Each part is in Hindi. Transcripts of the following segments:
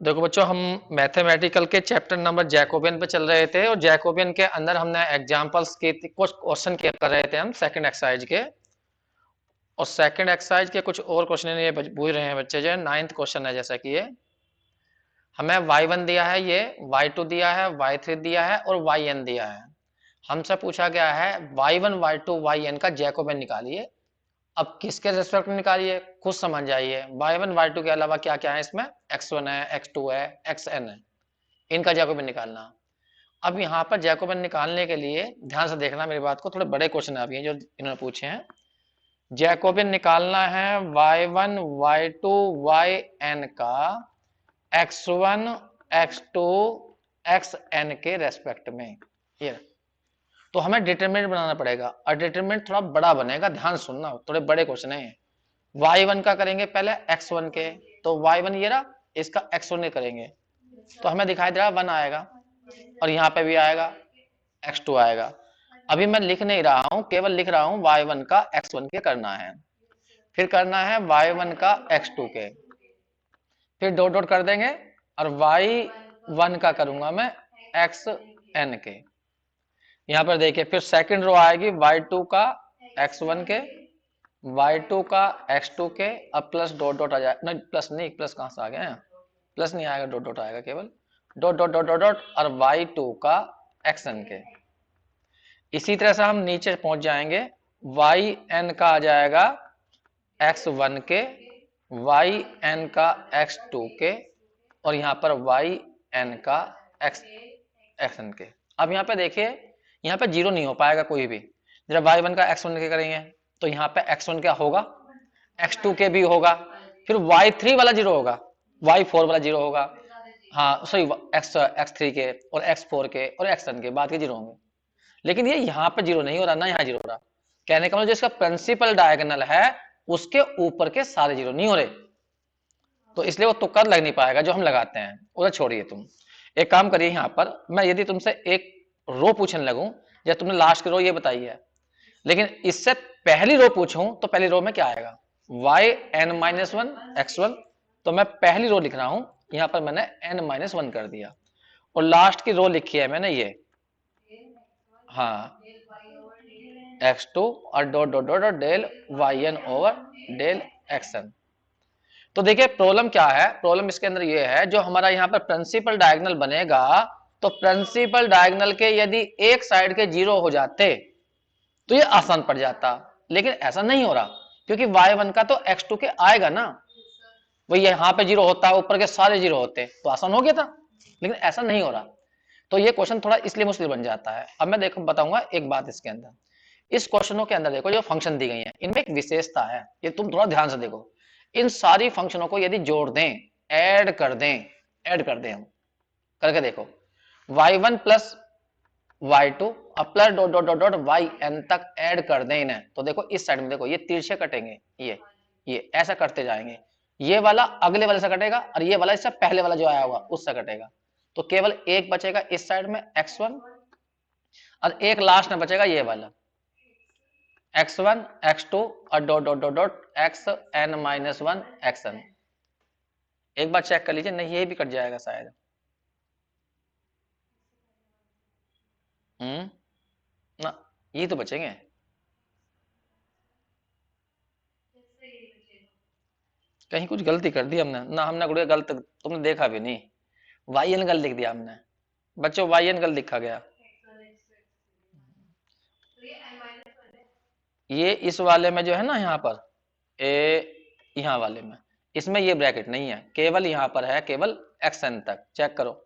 देखो बच्चों, हम मैथमेटिकल के चैप्टर नंबर जैकोबियन पे चल रहे थे और जैकोबियन के अंदर हमने एग्जांपल्स के कुछ क्वेश्चन किया कर रहे थे हम सेकंड एक्सरसाइज के। और सेकंड एक्सरसाइज के कुछ और क्वेश्चन ये पूछ रहे हैं बच्चे, जो है 9th क्वेश्चन है। जैसा कि ये हमें y1 दिया है, ये y2 दिया है, y3 दिया है और yn दिया है। हमसे पूछा गया है y1 y2 yn का जैकोबियन निकालिए। अब किसके रेस्पेक्ट में निकालिए, खुद समझ जाइए। y1 y2 के अलावा क्या क्या है इसमें, x1 है, x2 है, xn है, इनका जैकोबियन निकालना। अब यहाँ पर जैकोबियन निकालने के लिए ध्यान से देखना मेरी बात को, थोड़े बड़े क्वेश्चन है अभी जो इन्होंने पूछे हैं। जैकोबियन निकालना है y1 y2 yn का x1 x2 xn के रेस्पेक्ट में। ये तो हमें डिटरमिनेंट बनाना पड़ेगा और डिटरमिनेंट थोड़ा बड़ा बनेगा, ध्यान सुनना, थोड़े बड़े क्वेश्चन है। y1 का करेंगे पहले x1 के, तो y1 ये रहा, इसका x1 करेंगे तो हमें दिखाई दे रहा 1 आएगा और यहाँ पे भी आएगा x2 आएगा। अभी मैं लिख नहीं रहा हूं, केवल लिख रहा हूं y1 का x1 के करना है, फिर करना है y1 का x2 के, फिर डॉट डॉट कर देंगे और y1 का करूंगा मैं xn के। यहां पर देखिए फिर सेकंड रो आएगी y2 का x1 के, y2 का x2 के, अब प्लस डॉट डॉट आ जाए, नहीं प्लस नहीं, प्लस कहां से आ गया, प्लस नहीं आएगा, डॉट डॉट आएगा, केवल dot dot dot dot dot और y2 का xn के। इसी तरह से हम नीचे पहुंच जाएंगे, yn का आ जाएगा x1 के, yn का x2 के और यहाँ पर yn का xn के। अब यहाँ पे देखिए, यहाँ पे जीरो नहीं हो पाएगा कोई भी। जब y1 का x1 के करेंगे तो यहाँ पे x1 क्या होगा, x2 के भी होगा, फिर y3 वाला जीरो होगा, y4 वाला जीरो होगा, हाँ सॉरी, x3 के और x4 के और xn के बाद के जीरो होंगे। लेकिन ये यहाँ पे जीरो नहीं हो रहा ना, यहाँ जीरो हो रहा। कहने का मतलब जिसका प्रिंसिपल डायगोनल है उसके ऊपर के सारे जीरो नहीं हो रहे, तो इसलिए वो तुक्का लग नहीं पाएगा जो हम लगाते हैं, उधर छोड़िए। तुम एक काम करिए, यहाँ पर मैं यदि तुमसे एक रो पूछने लगूं, या तुमने लास्ट की रो ये बताई है, लेकिन इससे पहली रो पूछूं तो पहली रो में क्या आएगा, yn-1 x1, तो मैं पहली रो लिख रहा हूं, यहां पर मैंने n-1 कर दिया और लास्ट की रो लिखी है मैंने ये, हाँ x2 और dot dot dot del yn over del xn। तो देखिए प्रॉब्लम क्या है, प्रॉब्लम इसके अंदर ये है, जो हमारा यहाँ पर प्रिंसिपल डायगोनल बनेगा, तो प्रिंसिपल डायगोनल के यदि एक साइड के जीरो हो जाते तो ये आसान पड़ जाता, लेकिन ऐसा नहीं हो रहा, क्योंकि y1 का तो x2 के आएगा ना, वो यहाँ पे जीरो होता है, ऊपर के सारे जीरो होते तो आसान हो गया था, लेकिन ऐसा नहीं हो रहा। तो ये क्वेश्चन थोड़ा इसलिए मुश्किल बन जाता है। अब मैं देखो बताऊंगा एक बात इसके अंदर, इस क्वेश्चनों के अंदर देखो जो फंक्शन दी गई है इनमें एक विशेषता है, ये तुम थोड़ा ध्यान से देखो। इन सारी फंक्शनों को यदि जोड़ दें, ऐड कर दें हम करके देखो, y1 प्लस y2 अब plus dot dot dot dot yn तक ऐड कर दें इन्हें, तो देखो इस साइड में देखो ये तिरछे कटेंगे, ये ऐसा करते जाएंगे, ये वाला अगले वाले से कटेगा और ये वाला इससे पहले वाला जो आया हुआ उससे कटेगा, तो केवल एक बचेगा इस साइड में x1 और एक लास्ट में बचेगा ये वाला x1 x2 और dot dot dot dot xn-1 xn। एक बार चेक कर लीजिए, नहीं ये भी कट जाएगा शायद, ना ये तो बचेंगे, कहीं कुछ गलती कर दी हमने ना, हमने कोई गलत तुमने देखा भी नहीं, yn गलत लिख दिया हमने बच्चों, yn गलत लिखा गया। ये इस वाले में जो है ना, यहाँ पर यहाँ वाले में, इसमें ये ब्रैकेट नहीं है, केवल यहाँ पर है केवल xn तक, चेक करो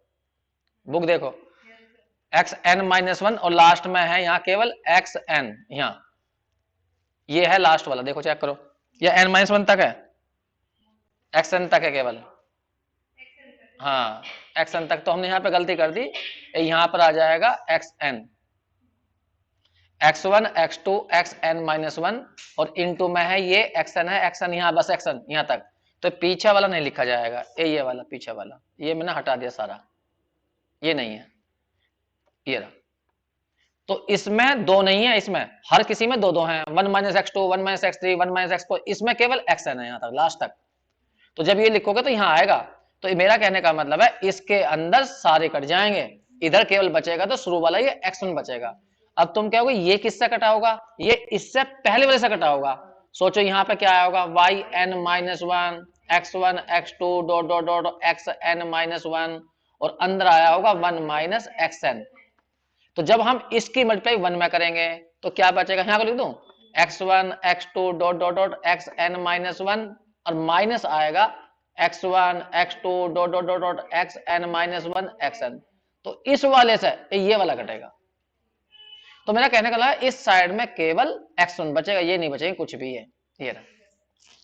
बुक देखो, xn-1 और लास्ट में है यहाँ केवल xn, यहाँ ये है लास्ट वाला, देखो चेक करो, ये n-1 तक है, xn तक है केवल, हाँ xn तक, तो हमने यहाँ पे गलती कर दी, यहाँ पर आ जाएगा xn, x1 x2 xn-1 और इनटू में है ये xn है, xn यहाँ बस xn यहाँ तक, तो पीछे वाला नहीं लिखा जाएगा, ये वाला पीछे वाला ये मैंने हटा दिया सारा, ये नहीं है, ये रहा। तो इसमें दो नहीं है, इसमें हर किसी में दो दो हैं, 1 - x2 1 - x3 1 - x4, इसमें केवल xn है यहाँ तक लास्ट तक। तो जब ये लिखोगे तो यहाँ आएगा, तो मेरा कहने का मतलब है इसके अंदर सारे कट जाएंगे, इधर केवल बचेगा तो शुरू वाला ये x1 बचेगा। अब तुम क्या होगा, ये किससे कटा होगा, ये इससे पहले वाले से कटा होगा। सोचो यहाँ पे क्या आया होगा, Y N minus one x1 x2 dot dot dot X N minus one, और अंदर आया होगा 1 माइनस एक्सएन। तो जब हम इसकी मल्टीप्लाई 1 में करेंगे तो क्या बचेगा, यहाँ को लिख दूं x1 x2 dot dot dot X N minus one, और माइनस आएगा x1 x2 dot dot dot dot X N minus one XN. तो इस वाले से ये वाला कटेगा। तो मेरा कहने का मतलब इस साइड में केवल x1 बचेगा, ये नहीं बचेगा कुछ भी है, ये रहा।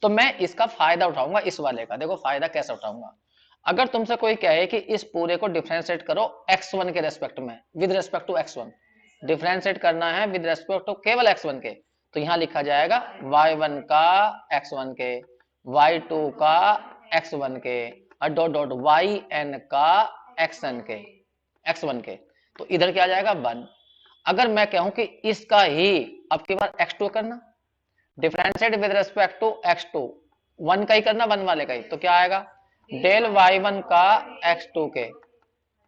तो मैं इसका फायदा उठाऊंगा इस वाले का। देखो फायदा कैसे उठाऊंगा, अगर तुमसे कोई कहे कि इस पूरे को डिफरेंशिएट करो x1 के रेस्पेक्ट में, with respect to x1 differentiate करना है विद रेस्पेक्ट टू केवल x1 के, तो यहां लिखा जाएगा y1 का x1 के, y2 का x1 के, और डॉट डॉट yn का xn के x1 के। तो इधर क्या आ जाएगा 1। अगर मैं कहूं कि इसका ही अब की बार x2 करना, differentiate with respect to x2, 1 का ही करना, 1 वाले का ही, तो क्या आएगा डेल y1 का x2 के,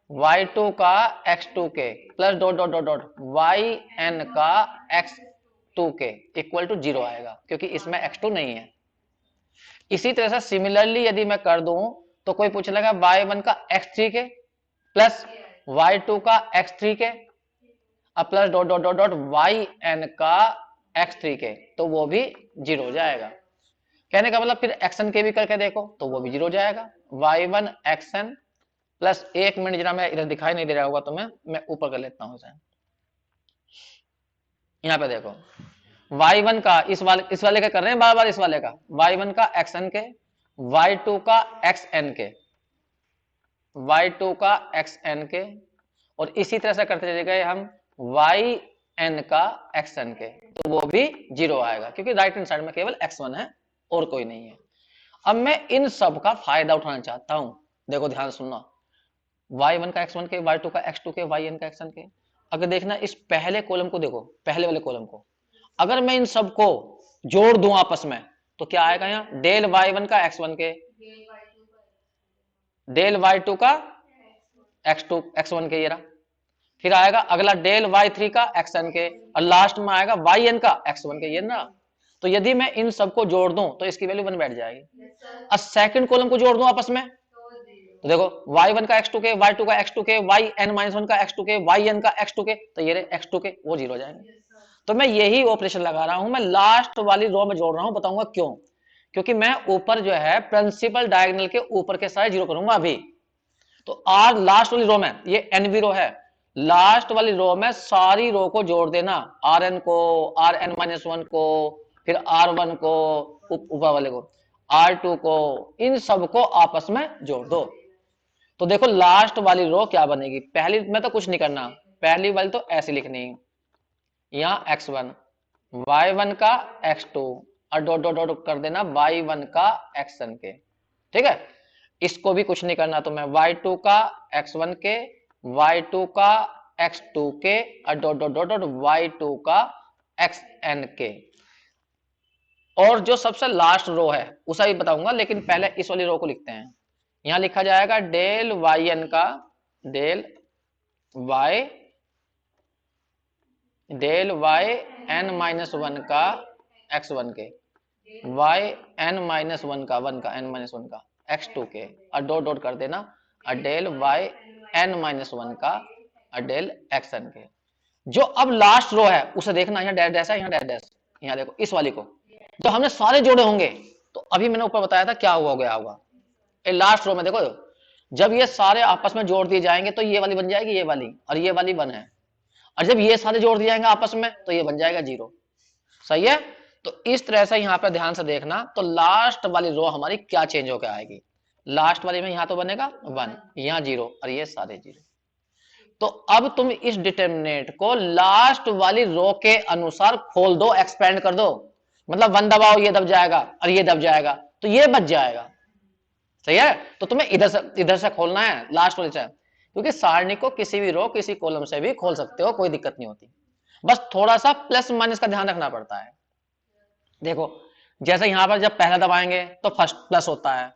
y2 का x2 के, plus dot dot dot dot yn का x2 के इक्वल टू 0 आएगा, क्योंकि इसमें x2 नहीं है। इसी तरह से सिमिलरली यदि मैं कर दूं तो कोई पूछ लेगा y1 का x3 के प्लस y2 का x3 के, अब plus dot dot dot dot yn का x3 के, तो वो भी 0 हो जाएगा। कहने का मतलब फिर xn के भी करके देखो तो वो भी 0 हो जाएगा। y1 xn प्लस, एक मिनट जरा, मैं इधर दिखाई नहीं दे रहा होगा तो मैं ऊपर कर लेता हूं इसे। यहां पे देखो y1 का इस वाले का कर रहे हैं बार बार, इस वाले का y1 का xn के, y2 का xn के, y2 का xn के, और इसी तरह से करते चले गए हम yn का xn के, तो वो भी 0 आएगा, क्योंकि राइट हैंड साइड में केवल x1 है और कोई नहीं है। अब मैं इन सब का फायदा उठाना चाहता हूं, देखो ध्यान सुनना, y1 का x1 के, y2 का x2 के, yn का xn के। अगर देखना इस पहले कॉलम को देखो, पहले वाले कॉलम को, अगर मैं इन सबको जोड़ दूं आपस में तो क्या आएगा, यहाँ डेल y1 का x1 के, डेल y2 का x1 के, ये रहा। फिर आएगा अगला डेल y3 का xn के, और लास्ट में आएगा yn का x1 के, ये ना। तो यदि मैं इन सबको जोड़ दूं तो इसकी वैल्यू 1 बैठ जाएगी। और सेकंड कॉलम को जोड़ दूं आपस में तो देखो y1 का x2 के, y2 का x2 के, yn-1 का x2 के, yn का x2 के, तो ये रहे x2 के, वो 0 हो जाएंगे। तो मैं यही ऑपरेशन लगा रहा हूं, मैं लास्ट वाली रो में जोड़ रहा हूं, बताऊंगा क्यों। क्योंकि मैं ऊपर जो है प्रिंसिपल डायगोनल के ऊपर के सारे 0 करूंगा अभी। तो आर लास्ट वाली रो में, ये एनवी रो है, लास्ट वाली रो में सारी रो को जोड़ देना, rn को, rn-1 को, फिर r1 को, ऊपर वाले को, r2 को, इन सबको आपस में जोड़ दो। तो देखो लास्ट वाली रो क्या बनेगी, पहली में तो कुछ नहीं करना, पहली वाली तो ऐसे लिखनी है, यहां x1, y1 का x2, और डॉट डॉट डॉट कर देना y1 का xn के, ठीक है। इसको भी कुछ नहीं करना, तो मैं y2 का x1 के, y2 का x2 के, और dot dot dot dot y2 का xn के। और जो सबसे लास्ट रो है उसे भी बताऊंगा, लेकिन पहले इस वाली रो को लिखते हैं। यहां लिखा जाएगा डेल yn का, डेल yn-1 का x1 के, yn-1 का, n-1 का x2 के, और डॉट डॉट कर देना, और डेल yn-1 का, और डेल xn के। जो अब लास्ट रो है उसे देखना, यहाँ डैश डैश है, यहाँ डैश डैश, यहाँ देखो इस वाली को, जो हमने सारे जोड़े होंगे, तो अभी मैंने ऊपर बताया था क्या हुआ गया होगा। लास्ट रो में देखो, जब ये सारे आपस में जोड़ दिए जाएंगे तो ये वाली बन जाएगी, ये वाली, और ये वाली 1 है, और जब ये सारे जोड़ दिए जाएंगे आपस में तो ये बन जाएगा 0। सही है। तो इस तरह से यहाँ पे ध्यान से देखना, तो लास्ट वाली रो हमारी क्या चेंज होकर आएगी, लास्ट वाली में यहाँ तो बनेगा 1, यहाँ 0, और ये सारे 0। तो अब तुम इस डिटरमिनेंट को लास्ट वाली रो के अनुसार खोल दो, एक्सपेंड कर दो, मतलब 1 दबाओ, ये दब जाएगा और ये दब जाएगा, तो ये बच जाएगा। सही है। तो तुम्हें इधर से खोलना है लास्ट वाले से, क्योंकि सारणी को किसी भी रो किसी कॉलम से भी खोल सकते हो, कोई दिक्कत नहीं होती, बस थोड़ा सा प्लस माइनस का ध्यान रखना पड़ता है। देखो जैसे यहां पर जब पहला दबाएंगे तो फर्स्ट प्लस होता है,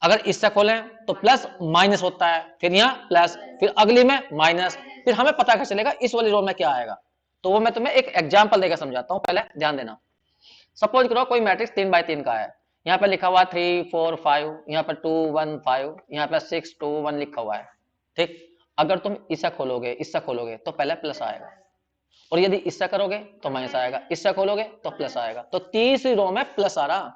अगर इससे खोलें तो प्लस माइनस होता है, फिर यहाँ प्लस, फिर अगली में माइनस, फिर हमें पता कैसे चलेगा इस वाली रो में क्या आएगा। तो वो मैं तुम्हें एक एग्जांपल देकर समझाता हूं, पहले ध्यान देना। सपोज करो कोई मैट्रिक्स 3x3 का है, यहाँ पे लिखा हुआ 3 4 5, यहाँ पर 2 1 5, यहाँ पे 6 2 1 लिखा हुआ है। ठीक, अगर तुम इससे खोलोगे तो पहले प्लस आएगा, और यदि इससे करोगे तो माइनस आएगा, इससे खोलोगे तो प्लस आएगा। तो तीसरी रो में प्लस आ रहा,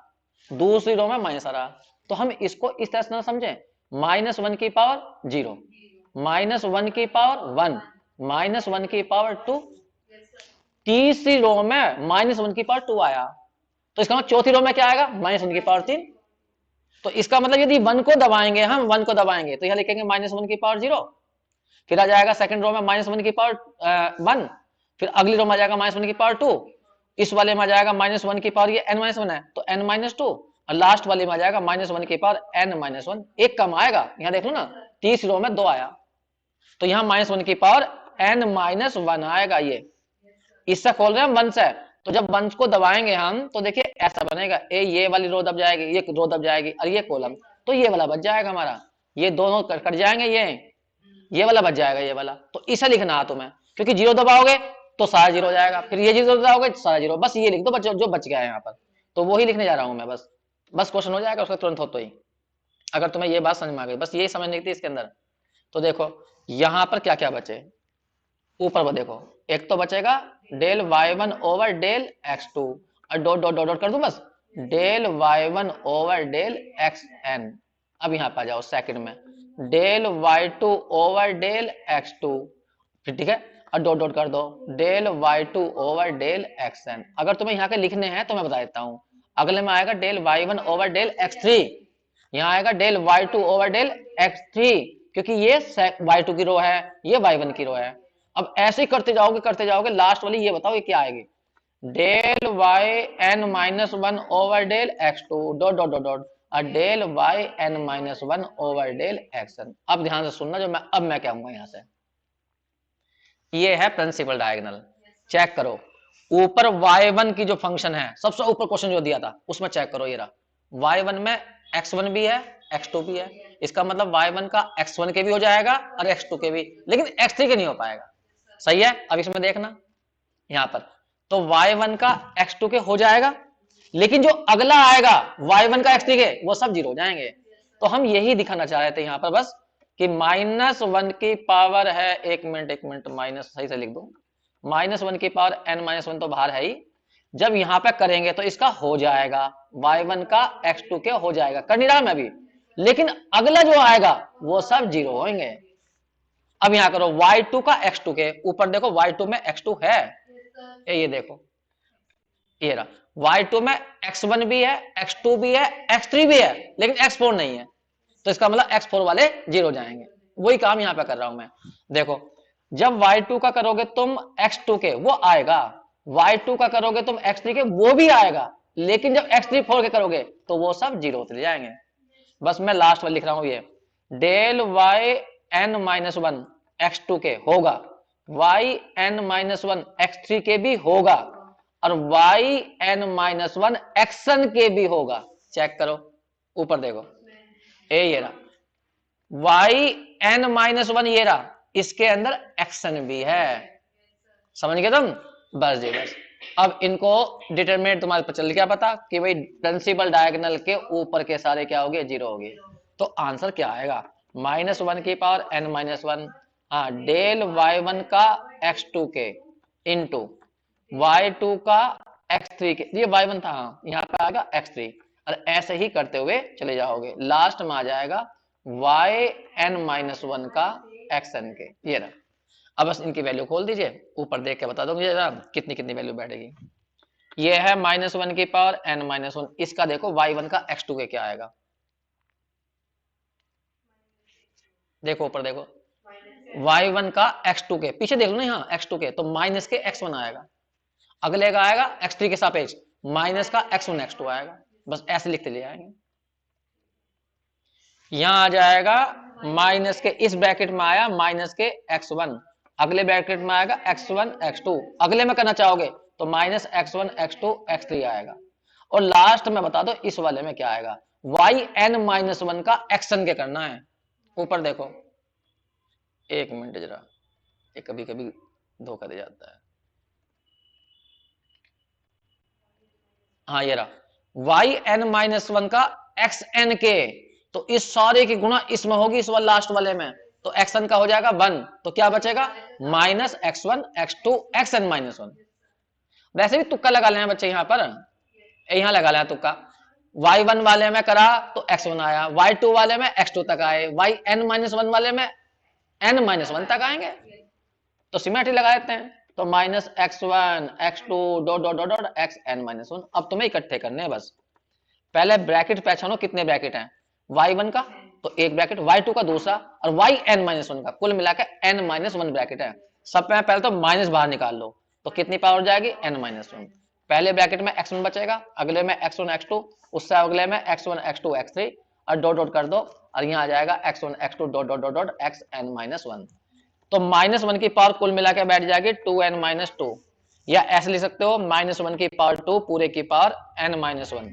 दूसरी रो में माइनस आ रहा। तो हम इसको इस तरह से ना समझें, -1 की पावर 0, -1 की पावर 1, -1 की पावर 2, तीसरी रो में -1 की पावर 2 आया। तो इसका मतलब चौथी रो में क्या आएगा, -1 की पावर 3। तो इसका मतलब यदि 1 को दबाएंगे, हम 1 को दबाएंगे तो यह लिखेंगे -1 की पावर 0, फिर आ जाएगा सेकंड रो में -1 की पावर 1, फिर अगली रो में आ जाएगा -1 की पावर 2, इस वाले में आ जाएगा -1 की पावर, ये n-1 है तो n-2, और लास्ट वाले में आ जाएगा -1 की पावर n-1, एक कम आएगा। यहां देख लो ना, तीसरी रो में 2 आया, तो यहां -1 की पावर n-1 आएगा। इससे खोल रहे हैं हम 1 से, तो जब 1 को दबाएंगे हम तो देखिए ऐसा बनेगा, ये वाली रो दब जाएगी, ये रो दब जाएगी, और ये कॉलम, तो ये वाला बच जाएगा हमारा, ये दोनों कट जाएंगे, ये वाला बच जाएगा, ये वाला। तो इसे लिखना है तुम्हें, क्योंकि 0 दबाओगे तो सारा 0 हो जाएगा, फिर ये 0 दबाओगे तो सारा 0, बस ये लिख दो जो बच गया है यहाँ पर। तो वही लिखने जा रहा हूं मैं, बस क्वेश्चन हो जाएगा उसका तुरंत हो तो ही, अगर तुम्हें ये बात समझ में आ गई, बस यही समझनी थी इसके अंदर। तो देखो यहां पर क्या क्या बचे, ऊपर वो देखो, एक तो बचेगा del y1 over del x2, और डॉट डॉट डॉट कर दूं बस, del y1 over del xn। अब यहां पर जाओ सेकंड में, del y2 over del x2, ठीक है, और डॉट डॉट कर दो, del y2 over del xn। अगर तुम्हें यहाँ के लिखने हैं तो मैं बता देता हूं, अगले में आएगा del y1 over del x3, यहाँ आएगा del y2 over del x3, क्योंकि ये y2 की रो है, ये y1 की रो है। अब ऐसे ही करते जाओगे, लास्ट वाली ये बताओ ये क्या आएगी, del yn-1 over del x2 dot dot dot dot, और del yn-1 over del xn। अब ध्यान से सुनना, जो मैं क्या कहूंगा यहां से, ये है प्रिंसिपल डायगोनल। चेक करो ऊपर y1 की जो फंक्शन है, सबसे ऊपर क्वेश्चन जो दिया था उसमें चेक करो, ये रहा y1 में x1 भी है x2 भी है, इसका मतलब y1 का x1 के भी हो जाएगा और x2 के भी, लेकिन x3 के नहीं हो पाएगा। सही है, अब इसमें देखना यहां पर, तो y1 का x2 के हो जाएगा, लेकिन जो अगला आएगा y1 का x3 के, वो सब 0 हो जाएंगे। तो हम यही दिखाना चाह रहे थे यहां पर बस, कि -1 की पावर है, एक मिनट माइनस सही से लिख दो, -1 की पावर n-1 तो बाहर है ही, जब यहां पे करेंगे तो इसका हो जाएगा, y1 का x2 के हो जाएगा, कर नहीं रहा मैं अभी, लेकिन अगला जो आएगा वो सब 0 होंगे। अब यहां करो y2 का x2 के, ऊपर देखो y2 में x2 है, ये देखो ये रहा, y2 में x1 भी है, x2 भी है, x3 भी है, लेकिन x4 नहीं है, तो इसका मतलब x4 वाले 0 जाएंगे। वही काम यहां पे कर रहा हूं मैं। देखो जब y2 का करोगे तुम x2 के, वो आएगा, y2 का करोगे तुम x3 के, वो भी आएगा, लेकिन जब x3 4 के करोगे तो वो सब 0 चले जाएंगे। बस मैं लास्ट में लिख रहा हूं, ये डेल yn-1 x2 के होगा, yn-1 x3 के भी होगा, और yn-1 xn के भी होगा। चेक करो ऊपर देखो, ये रहा yn-1, ये रहा, इसके अंदर xn भी है, समझ गए तुम, बस जी बस। अब इनको डिटरमिनेंट तुम्हारे पर चल क्या पता कि भाई प्रिंसिपल डायगोनल के ऊपर के सारे क्या हो गए, 0 हो गए। तो आंसर क्या आएगा, -1 की पावर n-1, हाँ, डेल y1 का x2 के इंटू y2 का x3 के, ये y1 था, हाँ, यहाँ पे आएगा x3, और ऐसे ही करते हुए चले जाओगे, लास्ट में आ जाएगा yn-1 का xn के, ये रहा। अब बस इनकी वैल्यू खोल दीजिए, ऊपर देख के बता दो मुझे कितनी कितनी वैल्यू बैठेगी। ये है -1 की पावर n-1, इसका देखो y1 का x2 के क्या आएगा, देखो ऊपर देखो, y1 का x2 के, पीछे देख लो ना, यहाँ x2 के, तो माइनस के x1 आएगा, अगले का आएगा x3 के सापेक्ष माइनस का x1 x2 आएगा, बस ऐसे लिखते ले आएंगे। यहां आ जाएगा माइनस के, इस ब्रैकेट में आया माइनस के x1, अगले ब्रैकेट में आएगा x1 x2, अगले में करना चाहोगे तो -x1 x2 x3 आएगा, और लास्ट में बता दो इस वाले में क्या आएगा। yn-1 का एक्शन के करना है। ऊपर देखो, एक मिनट जरा, ये कभी कभी धोखा दे जाता है। हाँ ये रहा yn-1 का xn के, तो इस सारे की गुणा इसमें होगी, इस वाले लास्ट वाले में, तो xn का हो जाएगा 1, तो क्या बचेगा माइनस x1 x2 xn-1। वैसे भी तुक्का लगा लेना बच्चे, यहां पर यहां लगा लेना तुक्का। y1 वाले में करा तो x1 आया, y2 वाले में x2 तक आए, yn-1 वाले में n-1 तक आएंगे, तो सिमेट्री लगा देते हैं। तो minus x1 x2 dot dot dot dot xn-1। अब तुम्हें इकट्ठे करने हैं बस। पहले ब्रैकेट पहचानो कितने ब्रैकेट हैं, y1 का तो एक ब्रैकेट, y2 का दूसरा, और yn-1 का, कुल मिलाकर n-1 ब्रैकेट है। सब में पहले तो माइनस बाहर निकाल लो, तो कितनी पावर जाएगी n-1। पहले ब्रैकेट में x1 बचेगा, अगले में x1 x2, उससे अगले में x1 x2 x3, और डॉट डॉट कर दो, और यहाँ आ जाएगा x1 x2 dot dot dot dot xn-1। तो -1 की पावर कुल मिला के बैठ जाएगी 2n-2, या ऐसे लिख सकते हो -1 की पावर 2 पूरे की पावर n-1,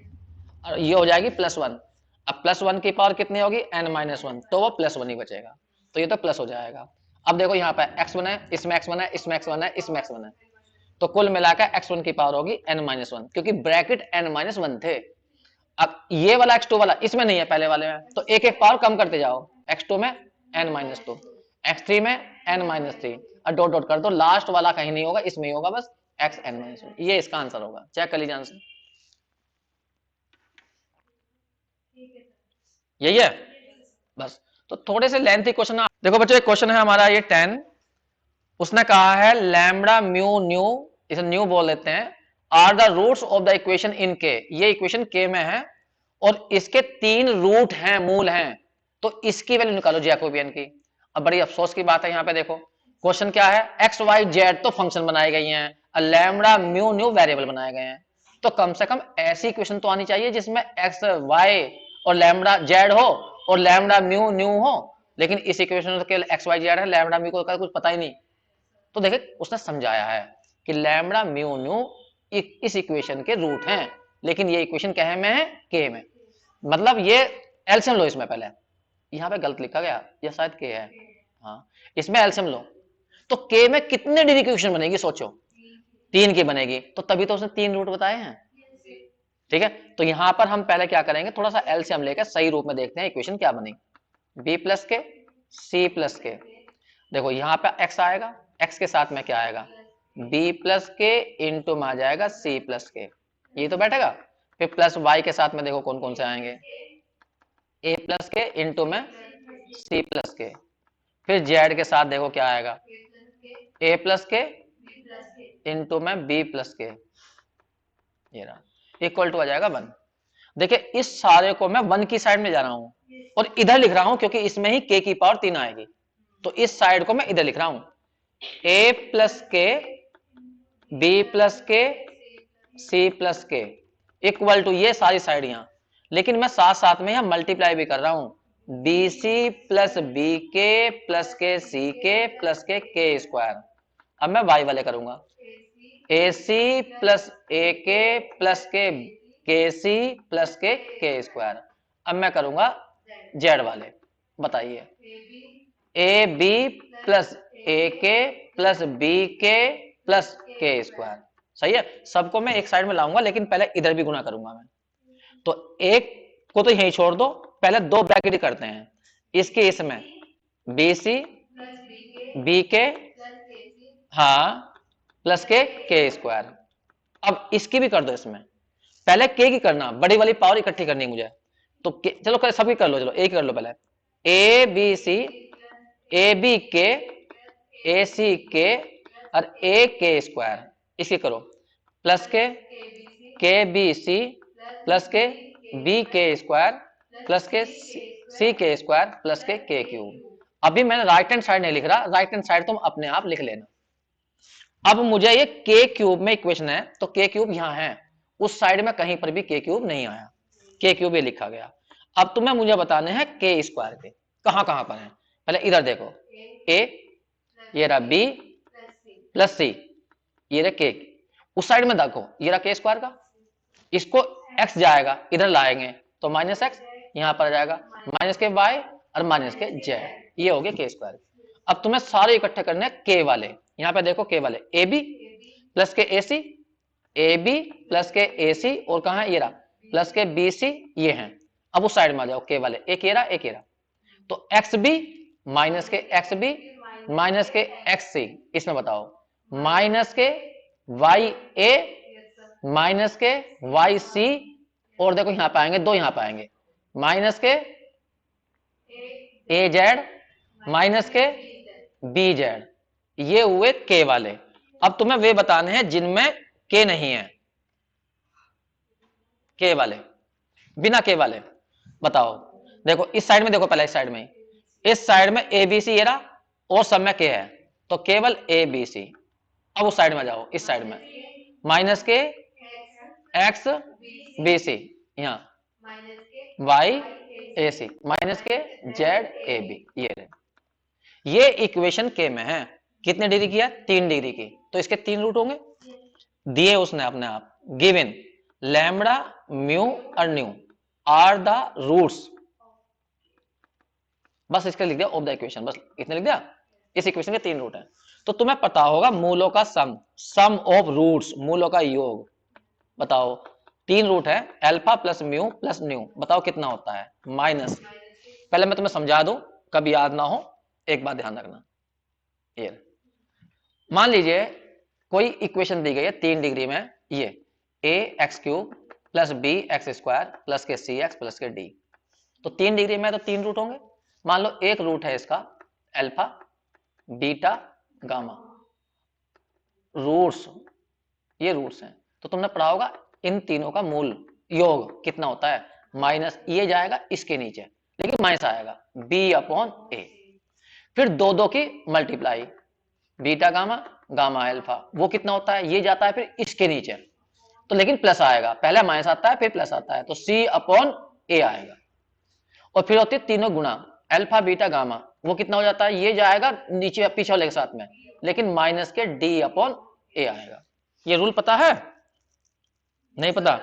और ये हो जाएगी +1। अब +1 की पावर कितनी होगी n-1, तो वो +1 ही बचेगा, तो ये तो प्लस हो जाएगा। अब देखो यहाँ पे x1 है, इसमें x1 है, इसमें x1 है, इसमें x1 है, तो कुल मिलाकर x1 की पावर होगी n-1, क्योंकि ब्रैकेट n-1 थे। अब ये वाला x2 वाला इसमें नहीं है पहले वाले में, तो एक एक पावर कम करते जाओ, x2 में n-2, x3 में n-3, और डॉट डॉट कर दो, लास्ट वाला कहीं नहीं होगा, इसमें ही होगा बस xn-1। ये इसका आंसर होगा। चेक कर लीजिए आंसर, यही है बस। तो थोड़े से लेंथी क्वेश्चन। देखो बच्चों, एक क्वेश्चन है हमारा ये 10, उसने कहा है लैम्बडा म्यू न्यू, इसे न्यू बोल लेते हैं, are the roots of the equation in के। ये इक्वेशन के में है और इसके 3 रूट हैं, मूल हैं, तो इसकी वैल्यू निकालो जैकोबियन की। अब बड़ी अफसोस की बात है, यहाँ पे देखो क्वेश्चन क्या है, एक्स वाई जेड तो फंक्शन बनाए गए हैं, लैम्बडा म्यू न्यू वेरिएबल बनाए गए हैं, तो कम से कम ऐसी इक्वेशन तो आनी चाहिए जिसमें एक्स वाई और लैम्बडा जेड हो और लैम्बडा म्यू न्यू हो। लेकिन इस इक्वेशन के एक्स वाई जेड है, लैम्बडा म्यू का कुछ पता ही नहीं। तो देखे उसने समझाया है कि लैम्बडा म्यू न्यू इस इक्वेशन के रूट हैं, लेकिन ये इक्वेशन क्या है में है, के में, मतलब ये एलसीएम लो इसमें। पहले यहाँ पे गलत लिखा गया, ये शायद के है, हाँ इसमें एलसीएम लो, तो के में कितने डिग्री की इक्वेशन बनेगी सोचो, 3 की बनेगी, तो तभी तो उसने 3 रूट बताए हैं। ठीक है, तो यहां पर हम पहले क्या करेंगे, थोड़ा सा एलसीएम लेकर सही रूप में देखते हैं इक्वेशन क्या बनी। b प्लस के c प्लस के, देखो यहाँ पे x आएगा, x के साथ में क्या आएगा b प्लस के इंटू में आ जाएगा c प्लस के, ये तो बैठेगा। फिर प्लस y के साथ में देखो कौन कौन से आएंगे, a प्लस के इंटू में c प्लस के, फिर z के साथ देखो क्या आएगा, a प्लस के इंटू में b प्लस के, ये रहा, इक्वल टू आ जाएगा 1। देखिए इस सारे को मैं 1 की साइड में जा रहा हूं और इधर लिख रहा हूं क्योंकि इसमें ही k की पावर 3 आएगी, तो इस साइड को मैं इधर लिख रहा हूं, a प्लस के b प्लस के c प्लस के इक्वल टू ये सारी साइड यहां, लेकिन मैं साथ साथ में यहां मल्टीप्लाई भी कर रहा हूं, bc प्लस बी के प्लस के सी के प्लस के स्क्वायर। अब मैं y वाले करूंगा, AC प्लस ए के प्लस के सी प्लस के स्क्वायर। अब मैं करूंगा जेड वाले, बताइए ए बी प्लस ए के प्लस बी के प्लस के स्क्वायर। सही है, सबको मैं एक साइड में लाऊंगा, लेकिन पहले इधर भी गुणा करूंगा मैं, तो एक को तो यहीं छोड़ दो, पहले 2 ब्रैकेट करते हैं, इसके इसमें बी सी बी के हाँ प्लस के स्क्वायर। अब इसकी भी कर दो, इसमें पहले के की करना, बड़ी वाली पावर इकट्ठी करनी है मुझे, तो चलो सभी कर लो, चलो एक कर लो पहले, ए बी सी ए बी के ए सी के और ए के स्क्वायर, इसकी करो प्लस के बी सी प्लस के बी के स्क्वायर प्लस के सी के स्क्वायर प्लस के क्यूब। अभी मैंने राइट हैंड साइड नहीं लिख रहा, राइट हैंड साइड तुम अपने आप लिख लेना। अब मुझे ये के क्यूब में इक्वेशन है, तो के क्यूब यहां है, उस साइड में कहीं पर भी के क्यूब नहीं आया, के क्यूब ये लिखा गया। अब तुम्हें मुझे बताने हैं के स्क्वायर के कहां कहां पर है। पहले इधर देखो, ए ये रहा बी प्लस सी, ये रहा के, उस साइड में देखो ये रहा के स्क्वायर का, इसको एक्स जाएगा इधर लाएंगे तो माइनस एक्स यहां पर आ जाएगा, माइनस के वाई और माइनस के जेड, ये हो गया के स्क्वायर। अब तुम्हें सारे इकट्ठे करने हैं के वाले, यहां पे देखो के वाले ए बी प्लस के ए सी, ए बी प्लस के ए सी, और कहा है ये रहा प्लस के बी सी, ये हैं। अब उस साइड में आ जाओ के वाले, एक ये रहा एक ये रहा, तो एक्स बी माइनस के एक्स बी माइनस के एक्स सी, इसमें बताओ माइनस के वाई ए माइनस के वाई सी, और देखो यहां पे आएंगे दो, यहां पे आएंगे माइनस के ए जेड माइनस के बी जेड, ये हुए के वाले। अब तुम्हें वे बताने हैं जिनमें के नहीं है, के वाले, बिना के वाले बताओ। देखो इस साइड में देखो, पहले इस साइड में, इस साइड में ए बी सी ये रहा और सब में के है, तो केवल ए बी सी। अब उस साइड में जाओ, इस साइड में माइनस के एक्स बी सी, यहां वाई ए सी माइनस के जेड ए बी, ये रहे। ये इक्वेशन के में है, कितने डिग्री की है 3 डिग्री की, तो इसके 3 रूट होंगे दिए उसने अपने आप, गिवन लैम्बडा म्यू और न्यू आर द रूट्स, बस इसके लिख दिया ऑफ द इक्वेशन, बस इतने लिख दिया। इस इक्वेशन के 3 रूट हैं, तो तुम्हें पता होगा मूलों का सम ऑफ रूट्स, मूलों का योग बताओ। 3 रूट है, alpha plus mu plus new, बताओ कितना होता है माइनस। पहले मैं तुम्हें समझा दूं, कभी याद ना हो, एक बात ध्यान रखना। ये मान लीजिए कोई इक्वेशन दी गई है 3 डिग्री में, ये a x cube plus b x square plus के सी एक्स प्लस के डी, तो 3 डिग्री में तो 3 रूट होंगे। मान लो एक रूट है इसका अल्फा बीटा गामा, रूट्स, ये रूट्स हैं, तो तुमने पढ़ा होगा इन तीनों का मूल योग कितना होता है, माइनस, ये जाएगा इसके नीचे लेकिन माइनस आएगा बी अपॉन ए, फिर दो दो की multiply, beta gamma gamma alpha, वो कितना होता है, ये जाता है फिर इसके नीचे, तो लेकिन प्लस आएगा, पहले माइनस आता है फिर प्लस आता है, तो सी अपॉन ए आएगा। और फिर होती है तीनों गुणा, अल्फा बीटा गामा, वो कितना हो जाता है, ये जाएगा नीचे पीछे वाले के साथ में, लेकिन माइनस के डी अपॉन ए आएगा। ये रूल पता है नहीं पता,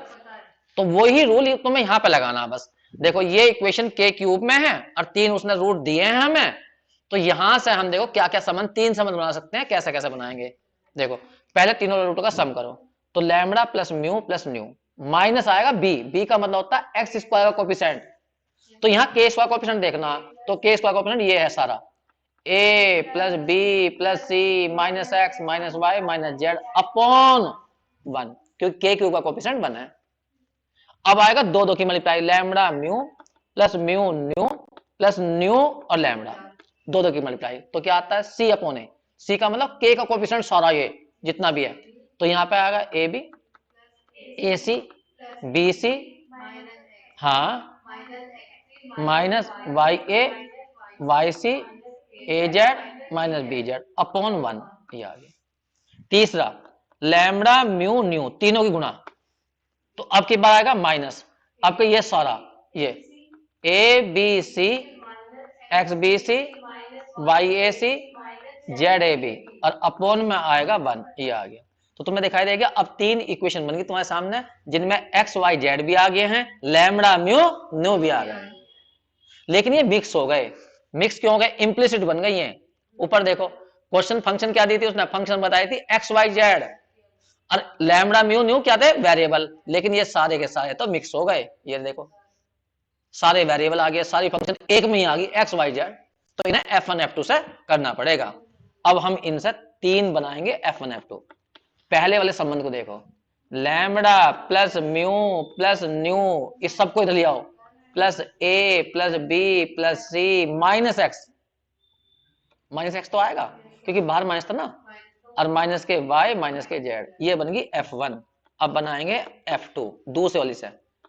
तो वही रूल तुम्हें यहां पे लगाना बस। देखो ये इक्वेशन के क्यूब में है और 3 उसने रूट दिए हैं हमें, तो यहां से हम देखो क्या क्या संबंध, 3 संबंध बना सकते हैं, कैसे कैसे बनाएंगे। देखो पहले तीनों रूटों का सम करो, तो lambda plus mu plus new, minus आएगा बी, बी का मतलब होता है एक्स स्क्वायर का कोफिशिएंट, तो यहाँ के स्क्वायर कोफिशिएंट देखना, तो के स्क्वायर कोफिशिएंट ये है सारा, a plus b plus c minus x minus y minus z upon 1, क्योंकि के क्यूब का कोफिशिएंट 1 है। अब आएगा दो दो की multiply, lambda mu nu plus new और लैम्बडा, दो दो की मल्टीप्लाई, तो क्या आता है सी अपॉन ए, सी का मतलब के का कोफिशिएंट सारा ये जितना भी है, तो यहाँ पे आएगा A B A C b c, हाँ माइनस वाई ए वाई सी ए z minus b z upon 1, ये आ गया। तीसरा लैम्बडा म्यू न्यू, तीनों की गुणा, तो अब की बार आएगा माइनस, आपका ये सारा, ये A B C X B C Y A C Z A B, और अपॉन में आएगा 1, ये आ गया। तो तुम्हें दिखाई देगा अब 3 इक्वेशन बन गई तुम्हारे सामने, जिनमें एक्स वाई जेड भी आ गए हैं, लैम्बडा म्यू न्यू भी आ गए, लेकिन ये मिक्स हो गए। मिक्स क्यों हो गए, इंप्लिसिट बन गई हैं। ऊपर देखो क्वेश्चन फंक्शन क्या दी थी उसने, फंक्शन बताई थी एक्स वाई जेड, और लैम्बडा म्यू न्यू क्या थे, वेरिएबल, लेकिन ये सारे के सारे तो मिक्स हो गए। ये देखो सारे वेरिएबल आ गए, सारी फंक्शन एक में ही आ गई एक्स वाई जेड, तो इन्हें F1 F2 से करना पड़ेगा। अब हम इनसे 3 बनाएंगे F1 F2। पहले वाले संबंध को देखो, lambda plus mu plus new, इस सबको इधर ले आओ, प्लस ए plus b plus c minus x, minus x तो आएगा क्योंकि बाहर माइनस था ना, और माइनस के वाई माइनस के जेड, ये बन गई F1। अब बनाएंगे F2 दूसरे वाली से,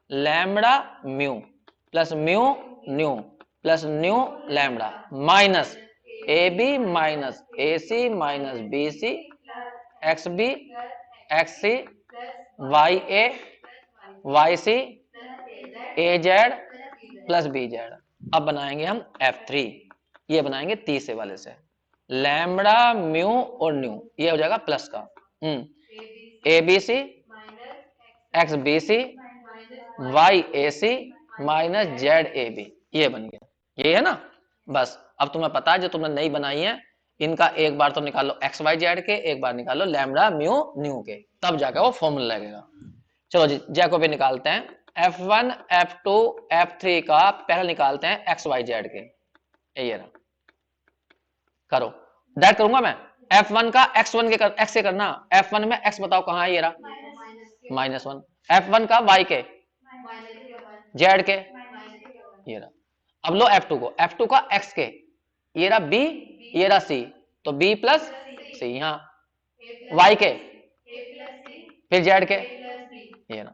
lambda mu plus mu nu plus nu lambda minus A B minus A C minus B C X B X C Y A Y C A Z plus B Z. अब बनाएंगे हम F3, ये बनाएंगे तीसरे वाले से, लैम्बडा म्यू और न्यू, ये हो जाएगा प्लस का, A B C X B C Y A C minus Z A B, ये बन गया, ये है ना। बस अब तुम्हें पता है जो तुमने नई बनाई है, इनका एक बार तो निकालो एक्स वाई जेड के, एक बार निकालो लैम्बडा म्यू न्यू के, तब जाकर वो फॉर्मूला लगेगा। चलो जी जैकोबी निकालते हैं। F1 F2 F3 का पहले निकालते हैं एक्स वाई जेड के, ये रहा। करो, डायरेक्ट करूंगा मैं। F1 का x1 के एक्स से करना। F1 में x बताओ कहां है, ये रहा -1। F1 का y के z के, ये रहा। अब लो F2 को, F2 का x के, ये रहा b, ये रहा c, तो b प्लस c, यहाँ y के फिर z के, ये रहा।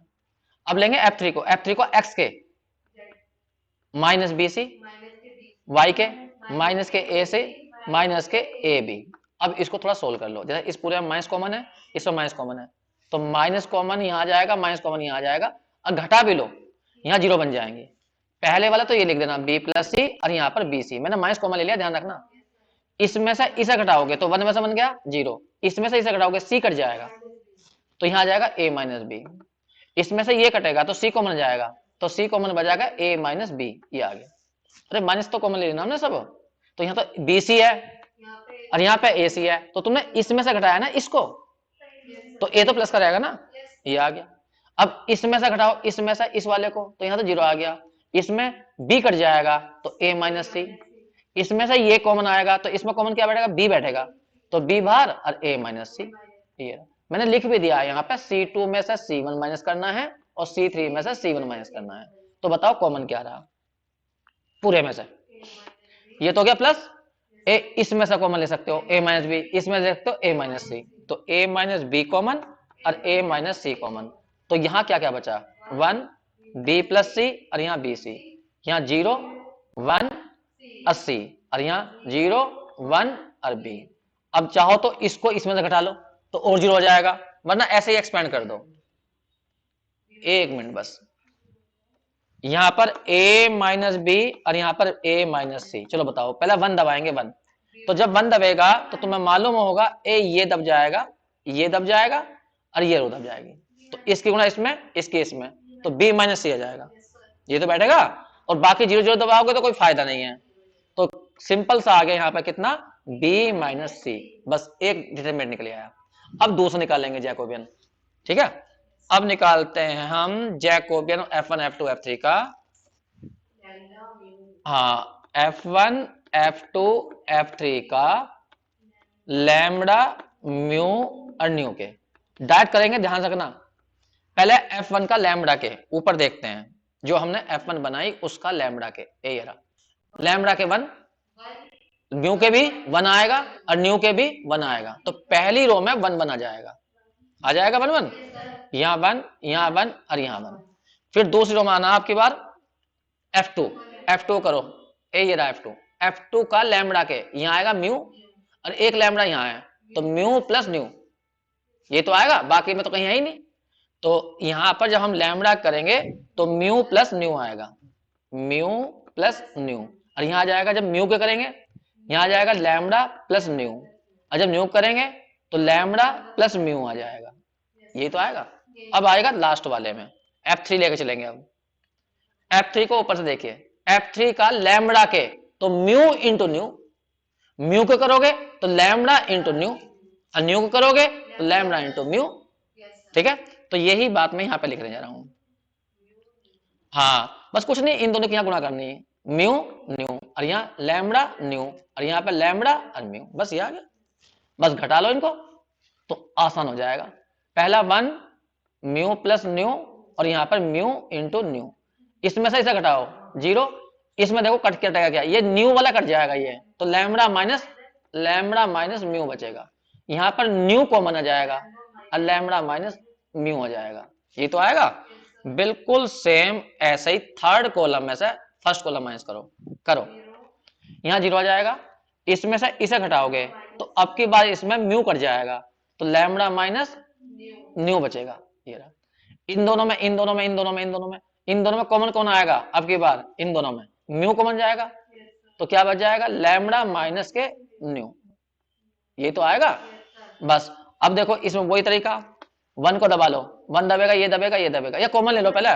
अब लेंगे F3 को, F3 को x के माइनस बी सी, y के माइनस के a से माइनस के ए बी। अब इसको थोड़ा सोल्व कर लो, जैसे इस पूरे में माइनस कॉमन है, इसमें माइनस कॉमन है, तो माइनस कॉमन यहां आ जाएगा, माइनस कॉमन यहां आ जाएगा, और घटा भी लो, यहाँ जीरो बन जाएंगे। पहले वाला तो ये लिख देना b प्लस सी, और यहाँ पर बी सी, मैंने माइनस कॉमन ले लिया, ध्यान रखना। इसमें से इसे घटाओगे तो 1 में से बन गया 0, इसमें से इसे घटाओगे c कट जाएगा, तो यहाँ आ जाएगा a माइनस बी। इसमें से ये कटेगा तो c कॉमन जाएगा, तो c कॉमन बजाएगा a माइनस बी, ये आ गया। अरे माइनस तो कॉमन ले लेना हमने सब, तो यहाँ तो बी सी है और यहाँ पे ए सी है, तो तुमने इसमें से घटाया ना इसको, तो ए तो प्लस का रहेगा ना, ये आ गया। अब इसमें से घटाओ इसमें से इस वाले को, तो यहाँ तो जीरो आ गया, इसमें बी कट जाएगा तो ए माइनस सी, इसमें से ये कॉमन आएगा तो इसमें कॉमन क्या बैठेगा, बी बैठेगा, तो बी बाहर और ए माइनस सी। ये मैंने लिख भी दिया है यहाँ पे, C2 में से C1 माइनस करना है और C3 में से C1 माइनस करना है। तो बताओ कॉमन क्या रहा पूरे में से, ये तो गया प्लस ए, इसमें से कॉमन ले सकते हो a माइनस बी, इसमें ले सकते हो a माइनस सी, तो a माइनस बी कॉमन और a माइनस सी कॉमन, तो यहाँ क्या क्या बचा 1 b प्लस सी, और यहाँ बी सी, यहाँ 0 1 और c, और यहाँ 0 1 और b। अब चाहो तो इसको इसमें से घटा लो तो और 0 हो जाएगा, वरना ऐसे ही एक्सपेंड कर दो। एक मिनट बस, यहां पर a माइनस बी और यहां पर a माइनस सी। चलो बताओ, पहले 1 दबाएंगे 1, तो जब 1 दबेगा तो तुम्हें मालूम होगा a ये दब जाएगा, ये दब जाएगा और ये रो दब जाएगी, तो इसकी गुणा इसमें, इसकी इसमें, तो b माइनस सी आ जाएगा, ये तो बैठेगा। और बाकी 0 0 दबाओगे तो कोई फायदा नहीं है, तो सिंपल सा आ गया यहाँ पे कितना b माइनस सी, बस एक डिटरमिनेंट निकल आया। अब दूसरा निकालेंगे जैकोबियन, ठीक है। अब निकालते हैं हम जैकोबियन F1 F2 F3 का। हाँ, F1 F2 F3 का लैम्बडा म्यू और न्यू के डायरेक्ट करेंगे, ध्यान रखना। पहले F1 का लैम्बडा के ऊपर देखते हैं, जो हमने F1 बनाई उसका लैम्बडा के, ये रहा लैम्बडा के 1, म्यू के भी 1 आएगा और न्यू के भी 1 आएगा, तो पहली रो में 1 1 आ जाएगा, 1 1, यहाँ 1 यहाँ 1 और यहाँ 1। फिर दूसरी रो में आना आपकी बार F2, F2 करो, ये रहा F2, F2 का लैम्बडा के यहाँ आएगा म्यू और एक लैम्बडा यहाँ है, तो म्यू प्लस न्यू, ये तो आएगा, बाकी में तो कहीं है ही नहीं, तो यहाँ पर जब हम लैम्बडा करेंगे तो म्यू प्लस न्यू आएगा, म्यू प्लस न्यू, और यहाँ आ जाएगा जब म्यू के करेंगे यहाँ आ जाएगा लैम्बडा प्लस न्यू, और जब न्यू करेंगे तो लैम्बडा प्लस म्यू आ जाएगा, ये तो आएगा। अब आएगा लास्ट वाले में F3 लेके चलेंगे। अब F3 को ऊपर से देखिए, F3 का लैम्बडा के तो म्यू इंटू न्यू, म्यू को करोगे तो लैम्बडा इंटू न्यू, और न्यू को करोगे तो लैम्बडा इंटू म्यू, ठीक है। तो यही बात मैं यहाँ पे लिखने जा रहा हूँ। हाँ बस कुछ नहीं, इन दोनों की यहाँ गुणा करनी है, म्यू न्यू और यहाँ लैम्बडा न्यू और यहाँ पे लैम्बडा और म्यू, बस ये आ गया। बस घटा लो इनको तो आसान हो जाएगा। पहला 1 म्यू प्लस न्यू और यहाँ पर म्यू इंटू न्यू, इसमें से इसे घटाओ 0, इसमें देखो कट कटेगा क्या, ये न्यू वाला कट जाएगा, ये तो लैम्बडा माइनस म्यू बचेगा, यहाँ पर न्यू कॉमन आ जाएगा और लैम्बडा माइनस म्यू हो जाएगा, ये तो आएगा। बिल्कुल सेम ऐसे ही थर्ड कॉलम में से फर्स्ट कॉलम माइनस करो, यहाँ 0 आ जाएगा, इसमें से इसे घटाओगे तो अब की बार इसमें म्यू कट जाएगा, तो लैम्बडा माइनस न्यू बचेगा, ये रहा। इन दोनों में कॉमन कौन आएगा, अब की बार इन दोनों में म्यू कॉमन जाएगा, तो क्या बच जाएगा लैम्बडा माइनस के न्यू, ये तो आएगा। बस अब देखो इसमें वही तरीका, 1 को दबा लो, 1 दबेगा, ये दबेगा, ये दबेगा, ये कॉमन ले लो पहले,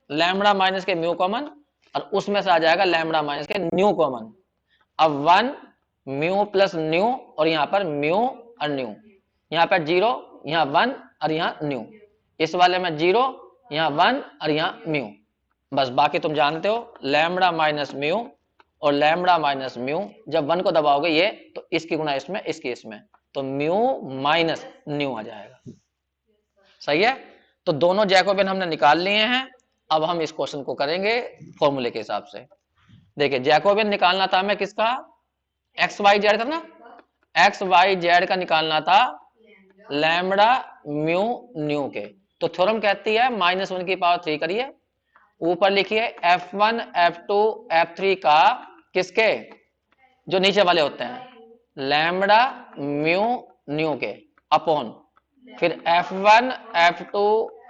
लैम्बडा माइनस के म्यू कॉमन, और उसमें से आ जाएगा लैम्बडा माइनस के न्यू कॉमन। अब 1 म्यू प्लस न्यू, और यहां पर म्यू और न्यू, यहां पर 0, यहां 1 और यहां न्यू, इस वाले में 0, यहां 1 और यहां म्यू। बस बाकी तुम जानते हो, लैम्बडा माइनस म्यू और लैम्बडा माइनस म्यू, जब 1 को दबाओगे ये, तो इसकी गुना इसमें, इसकी इसमें, तो म्यू माइनस न्यू आ जाएगा। सही है। तो दोनों जैकोबियन हमने निकाल लिए हैं। अब हम इस क्वेश्चन को करेंगे फॉर्मूले के हिसाब से। देखिए जैकोबियन निकालना था हमें किसका, एक्स वाई जेड का ना, एक्स वाई जेड का निकालना था लैम्बडा म्यू न्यू के। तो थ्योरम कहती है -1 की पावर 3 करिए, ऊपर लिखिए F1 F2 F3 का किसके, जो नीचे वाले होते हैं, लैम्बडा म्यू न्यू के, अपॉन फिर F1 F2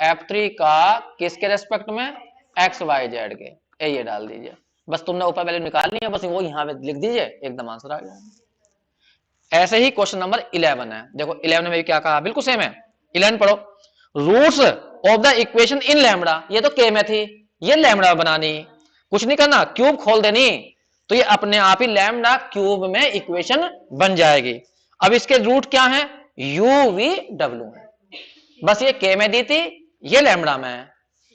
F3 का किसके रेस्पेक्ट में, एक्स वाई जेड के। ये डाल दीजिए, बस तुमने ऊपर वैल्यू निकालनी है, बस वो यहां पे लिख दीजिए, एकदम आंसर आ गया। ऐसे ही क्वेश्चन नंबर 11 है। देखो 11 में भी क्या कहा, बिल्कुल सेम है। 11 पढ़ो, roots of the equation in lambda, ये तो के में थी, ये लैम्बडा बनानी, कुछ नहीं करना, क्यूब खोल देनी, तो ये अपने आप ही लैम्बडा क्यूब में इक्वेशन बन जाएगी। अब इसके रूट क्या है, यू वी डब्ल्यू है, बस ये के में दी थी, ये लैम्बडा में है,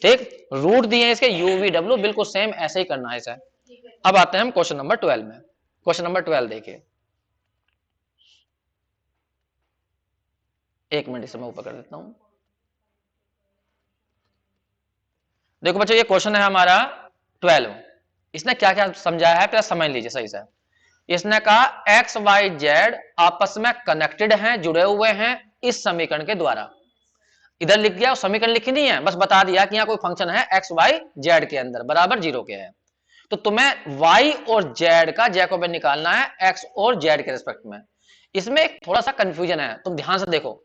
ठीक। रूट दिए इसके यू वी डब्ल्यू, बिल्कुल सेम ऐसे ही करना है इसे। अब आते हैं हम क्वेश्चन नंबर 12 में। क्वेश्चन नंबर 12 देखिए, एक मिनट इसे मैं ऊपर कर देता हूं। देखो बच्चों, ये क्वेश्चन है हमारा 12। इसने क्या क्या समझाया है, पहले समझ लीजिए सही से। इसने कहा एक्स वाई जेड आपस में कनेक्टेड हैं, जुड़े हुए हैं इस समीकरण के द्वारा। इधर लिख दिया, समीकरण लिखी नहीं है, बस बता दिया कि यहां कोई फंक्शन है एक्स वाई जेड के अंदर बराबर 0 के है। तो तुम्हें वाई और जेड का जैकोबियन निकालना है एक्स और जेड के रेस्पेक्ट में। इसमें एक थोड़ा सा कंफ्यूजन है, तुम ध्यान से देखो।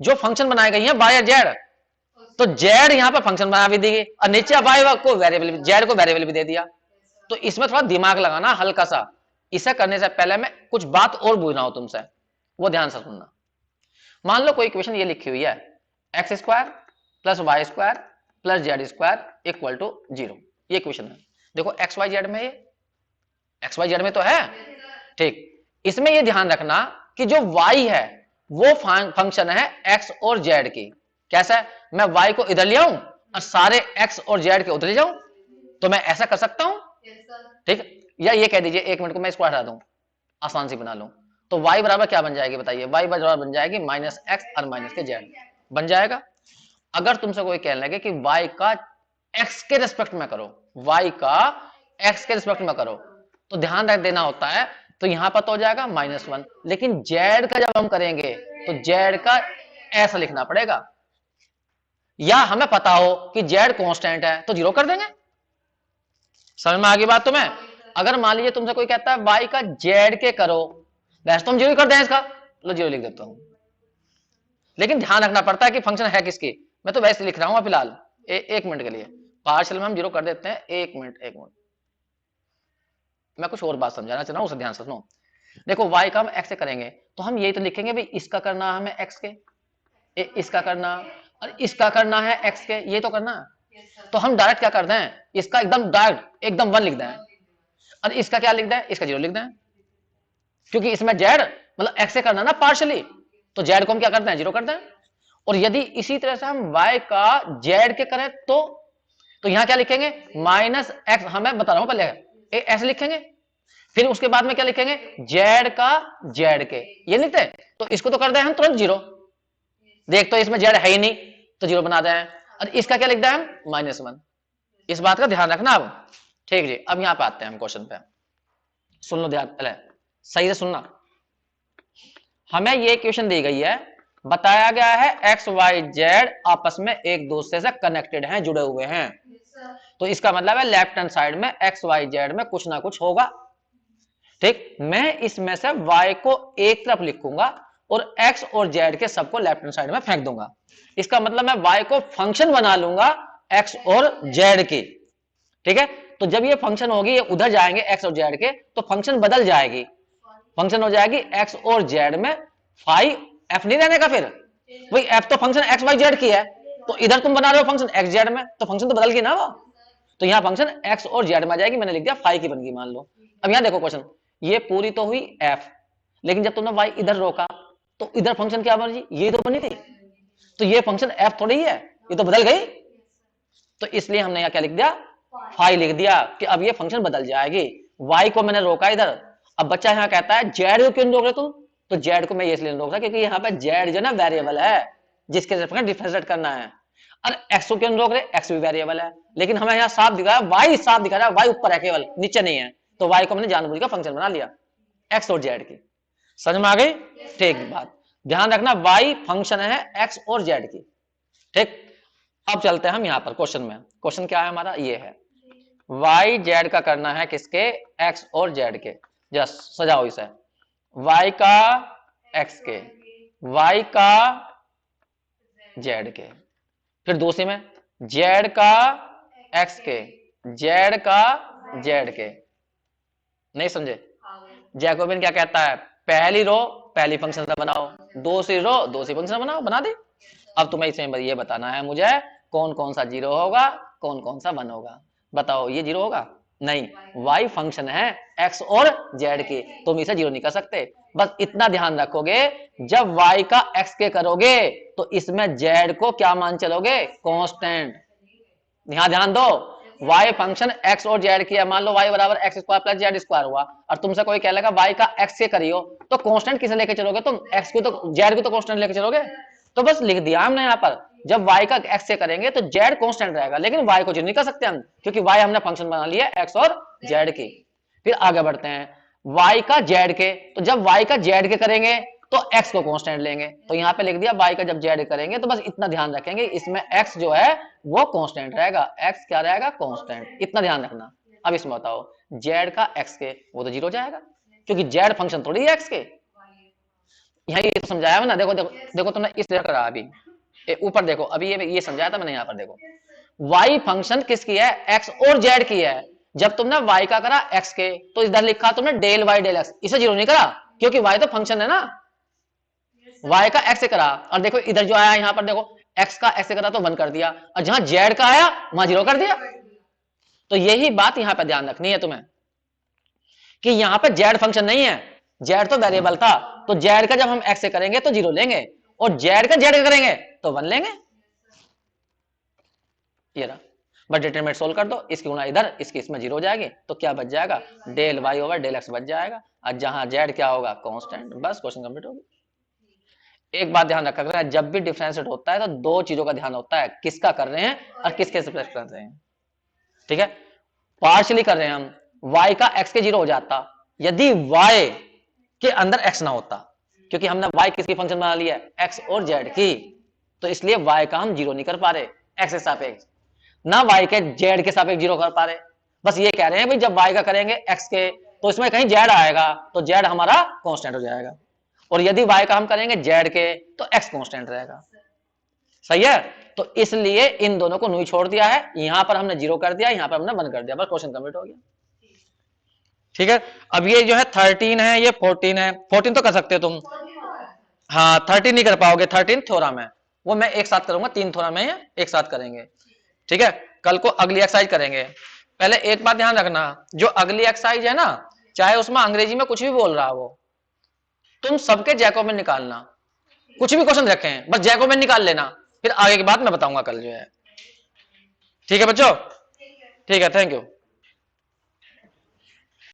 जो फंक्शन बनाए गई है वाई और जेड, तो जेड यहां पर फंक्शन बना भी दी, और नीचे वाई को वेरिएबल, जेड को वेरिएबल भी दे दिया। तो इसमें थोड़ा दिमाग लगाना हल्का सा। इसे करने से पहले मैं कुछ बात और पूछना हो तुमसे, वो ध्यान से सुनना। मान लो कोई इक्वेशन ये लिखी हुई है, X square plus Y square plus Z square equal to 0, ये इक्वेशन है। देखो एक्स वाई जेड में, ये एक्स वाई जेड में तो है, ठीक। इसमें ये ध्यान रखना कि जो वाई है वो फंक्शन है एक्स और जेड की। कैसा, मैं वाई को इधर ले आऊं और सारे एक्स और जेड के उधर ले जाऊं, तो मैं ऐसा कर सकता हूं, ठीक। या ये कह दीजिए, एक मिनट को मैं इसको हटा दूं, आसान सी बना लूं, तो y बराबर क्या बन जाएगी बताइए, y बराबर बन जाएगी माइनस एक्स और माइनस के जेड बन जाएगा। अगर तुमसे कोई कहने लगे कि y का x के रिस्पेक्ट में करो, y का x के रिस्पेक्ट में करो, तो ध्यान रख देना होता है, तो यहां पर तो हो जाएगा -1, लेकिन z का जब हम करेंगे तो z का ऐसा लिखना पड़ेगा, या हमें पता हो कि z कांस्टेंट है तो 0 कर देंगे। समझ में आ गई बात तुम्हें। अगर मान लीजिए तुमसे कोई कहता है y का z के करो, वैसे तो हम 0 कर दें इसका, लो 0 लिख देता हूं, लेकिन ध्यान रखना पड़ता है कि फंक्शन है किसकी। मैं तो वैसे लिख रहा हूं फिलहाल, एक मिनट के लिए पार्शियल में हम 0 कर देते हैं। एक मिनट मैं कुछ और बात समझाना चाह रहा हूं, उसे ध्यान से सुनो। देखो y का हम x से करेंगे तो हम यही तो लिखेंगे भाई, इसका करना हमें x के, इसका करना और इसका करना है x के, ये तो करना। तो हम डायरेक्ट क्या करते हैं, इसका एकदम डायरेक्ट एकदम 1 लिख दें, और इसका क्या लिख दें, इसका 0 लिख दें, क्योंकि इसमें जेड मतलब एक्स से करना ना पार्शली, तो जेड को हम क्या करते हैं 0 करते हैं। और यदि इसी तरह से हम y का जेड के करें तो यहां क्या लिखेंगे माइनस एक्स, हमें बता रहा हूं पहले ऐसे लिखेंगे, फिर उसके बाद में क्या लिखेंगे जेड का जेड के, ये लिखते हैं। तो इसको तो कर दें हम तुरंत 0, देख तो इसमें जेड है ही नहीं तो 0 बना दें, और इसका क्या लिख दें हम -1। इस बात का ध्यान रखना अब, ठीक जी। अब यहां पे आते हैं हम क्वेश्चन पे, सुन लो ध्यान पहले, सही से सुनना। हमें ये इक्वेशन दी गई है, बताया गया है एक्स वाई जेड आपस में एक दूसरे से कनेक्टेड हैं, जुड़े हुए हैं। तो इसका मतलब है लेफ्ट हैंड साइड में एक्स वाई जेड में कुछ ना कुछ होगा, ठीक। मैं इसमें से y को एक तरफ लिखूंगा और x और z के सबको लेफ्ट हैंड साइड में फेंक दूंगा। इसका मतलब मैं y को फंक्शन बना लूंगा x और z की, ठीक है। तो जब ये फंक्शन होगी, ये उधर जाएंगे x और z के, तो फंक्शन बदल जाएगी, फंक्शन हो जाएगी x और z में फाई f नहीं रहने का, फिर भाई f तो फंक्शन x y z की है, तो इधर तुम बना रहे हो फंक्शन x z में, तो फंक्शन तो बदल गई ना वो, तो यहाँ फंक्शन एक्स और जेड में आ जाएगी, मैंने लिख दिया फाइव की बन गई मान लो। अब यहाँ देखो क्वेश्चन, ये पूरी तो हुई एफ, लेकिन जब तुमने वाई इधर रोका तो इधर फंक्शन क्या बनी, ये तो बनी थी, तो ये फंक्शन एफ थोड़ी ही है, ये तो बदल गई। तो इसलिए हमने यहाँ क्या लिख दिया, फाइव लिख दिया कि अब ये फंक्शन बदल जाएगी। वाई को मैंने रोका इधर, अब बच्चा यहाँ कहता है जेड को क्यों रोक रहे तुम, तो जेड को मैं ये इसलिए रोक रहा क्योंकि यहाँ पे जेड जो ना वेरिएबल है जिसके डिफरेंशिएट करना है, और एक्स को क्यों रोक रहे, एक्स भी वेरिएबल है, लेकिन हमें यहाँ साफ दिखा है वाई, साफ दिखा रहा है वाई ऊपर है केवल, नीचे नहीं है, तो वाई को मैंने जानबूझ का फंक्शन बना लिया एक्स और जेड की। समझ में आ गई? ठीक बात, ध्यान रखना वाई फंक्शन है एक्स और जेड की। ठीक, अब चलते हैं हम यहाँ पर क्वेश्चन में। क्वेश्चन क्या है हमारा, ये है वाई जेड का करना है किसके, एक्स और जेड के। जस्ट सजाओ इसे, वाई का एक्स के, वाई का जेड के, फिर दूसरी में जेड का एक्स के, जेड का जेड के। नहीं समझे? जैकोबियन क्या कहता है, पहली रो पहली फंक्शन से बनाओ, दूसरी रो दूसरी फंक्शन बनाओ, बना दे। अब तुम्हें इसमें ये बताना है मुझे कौन कौन सा जीरो होगा, कौन कौन सा वन होगा। बताओ, ये जीरो होगा नहीं, वाई फंक्शन है एक्स और जेड की, तुम इसे जीरो नहीं कर सकते। बस इतना ध्यान रखोगे, जब वाई का एक्स के करोगे तो इसमें जेड को क्या मान चलोगे, कांस्टेंट। यहां ध्यान दो, वाई फंक्शन एक्स और जेड की है, मान लो वाई बराबर x square plus Z square हुआ, और तुमसे कोई कह लेगा वाई का एक्स के करियो, तो कांस्टेंट किसे लेके चलोगे तुम, एक्स को तो जेड को तो कांस्टेंट लेके चलोगे। तो बस लिख दिया हमने यहाँ पर, जब वाई का एक्स से करेंगे तो जेड कांस्टेंट रहेगा, लेकिन वाई को जीरो नहीं कर सकते हम, क्योंकि वाई हमने फंक्शन बना लिया एक्स और जेड की। फिर आगे बढ़ते हैं, वाई का जेड के, तो जब वाई का जेड के करेंगे तो एक्स को कांस्टेंट लेंगे, तो यहाँ पे लिख दिया वाई का जब जेड करेंगे, तो बस इतना ध्यान रखेंगे इसमें एक्स जो है वो कांस्टेंट रहेगा, एक्स क्या रहेगा, कांस्टेंट, इतना ध्यान रखना। अब इसमें बताओ, जेड का एक्स के, वो तो जीरो जाएगा, क्योंकि जेड फंक्शन थोड़ी है एक्स के। यहाँ ये तो समझाया ना, देखो देखो देखो, तुमने इस तरह करा अभी ऊपर देखो, अभी ये समझाया था मैंने, यहाँ पर देखो वाई फंक्शन किसकी है, एक्स और जेड की है। जब तुमने वाई का करा एक्स के, तो इधर लिखा तुमने डेल वाई डेल एक्स, इसे जीरो नहीं करा, क्योंकि वाई तो फंक्शन है ना, वाई का एक्स से करा, और देखो इधर जो आया यहाँ पर देखो एक्स का एक्स से करा तो वन कर दिया, और जहां जेड का आया वहां जीरो कर दिया। तो यही बात यहाँ पे ध्यान रखनी है तुम्हें, कि यहाँ पे जेड फंक्शन नहीं है, जेड तो वेरिएबल था, तो जेड का जब हम एक्स से करेंगे तो जीरो लेंगे, और जेड का जेड करेंगे तो वन लेंगे। ये रहा, बस डिटरमिनेंट सोल्व कर दो, इसकी गुणा इधर, इसकी इसमें जीरो हो जाएगी, तो क्या बच जाएगा, del Y over del X बच जाएगा, और जहां जेड क्या होगा, कांस्टेंट। बस क्वेश्चन कंप्लीट हो गया। एक बात ध्यान रखा, जब भी डिफरेंशिएट होता है तो दो चीजों का ध्यान होता है, किसका कर रहे हैं और किसके सब्ट्रैक्ट कर रहे हैं। ठीक है, पार्शियली कर रहे हैं हम, y का x के जीरो हो जाता यदि y के अंदर x ना होता, क्योंकि हमने y किसकी फंक्शन बना लिया है, x और z की, तो इसलिए y का हम जीरो नहीं कर पा रहे x के सापेक्ष, ना y के z के सापेक्ष जीरो कर पा रहे। बस ये कह रहे हैं भाई जब y का करेंगे x के तो इसमें कहीं z आएगा, तो z हमारा कांस्टेंट हो जाएगा, और यदि y का हम करेंगे z के तो x कांस्टेंट रहेगा। सही है, तो इसलिए इन दोनों को नहीं छोड़ दिया है, यहां पर हमने जीरो कर दिया, यहां पर हमने वन कर दिया, बस क्वेश्चन कंप्लीट हो गया। ठीक है, अब ये जो है 13 है, ये 14 है, 14 तो कर सकते हो तुम, हाँ 13 नहीं कर पाओगे, 13 थ्योरम है, वो मैं एक साथ करूंगा, 3 थ्योरम है एक साथ करेंगे। ठीक है, कल को अगली एक्सरसाइज करेंगे। पहले एक बात ध्यान रखना, जो अगली एक्सरसाइज है ना, चाहे उसमें अंग्रेजी में कुछ भी बोल रहा हो, तुम सबके जैकोबियन निकालना, कुछ भी क्वेश्चन रखें बस जैकोबियन निकाल लेना, फिर आगे की बात मैं बताऊंगा कल जो है। ठीक है बच्चों, ठीक है, थैंक यू।